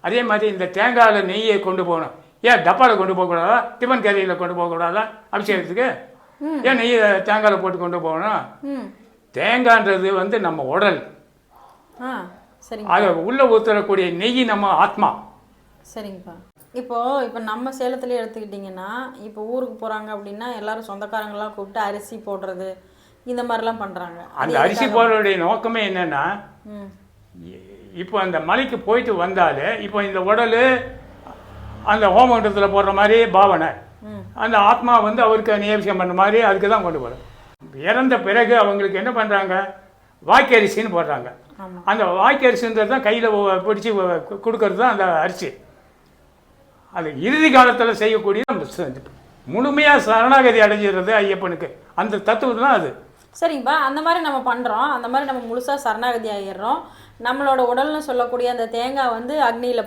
அதே மாதிரி இந்த தேங்காயில் நெய்யை கொண்டு போகணும். ஏன் டப்பாவில் கொண்டு போகக்கூடாதா? டிஃபன் கேரியில் கொண்டு போகக்கூடாதா அபிஷேகத்துக்கு? ஏன் நெய்யை தேங்காயில் போட்டு கொண்டு போகணும்? தேங்காய்ன்றது வந்து நம்ம உடல், அதை உள்ளே ஊற்றக்கூடிய நெய் நம்ம ஆத்மா. சரிங்கப்பா. இப்போ நம்ம சேலத்துலேயே எடுத்துக்கிட்டிங்கன்னா, இப்போ ஊருக்கு போகிறாங்க அப்படின்னா எல்லாரும் சொந்தக்காரங்களாம் கூப்பிட்டு அரிசி போடுறது இந்த மாதிரிலாம் பண்ணுறாங்க. அந்த அரிசி போடுறதுடைய நோக்கமே என்னென்னா, இப்போ அந்த மலைக்கு போயிட்டு வந்தாலே இப்போ இந்த உடல் அந்த ஹோமகுண்டத்தில் போடுற மாதிரி பாவனை, அந்த ஆத்மா வந்து அவருக்கு நியமிஷம் பண்ண மாதிரி அதுக்கு தான் கொண்டு போகிறோம். இறந்த பிறகு அவங்களுக்கு என்ன பண்ணுறாங்க, வாய்க்கரிசின்னு போடுறாங்க. அந்த வாய்க்கரிசின்றது தான் கையில் பிடிச்சி கொடுக்கறது தான் அந்த அரிசி. அது இறுதி காலத்தில் செய்யக்கூடிய முழுமையாக சரணாகதி அடைஞ்சிடுறது ஐயப்பனுக்கு, அந்த தத்துவம் தான் அது. சரிங்கப்பா, அந்த மாதிரி நம்ம பண்ணுறோம், அந்த மாதிரி நம்ம முழுசாக சரணாகதி ஆகிடுறோம். நம்மளோட உடல்னு சொல்லக்கூடிய அந்த தேங்காய் வந்து அக்னியில்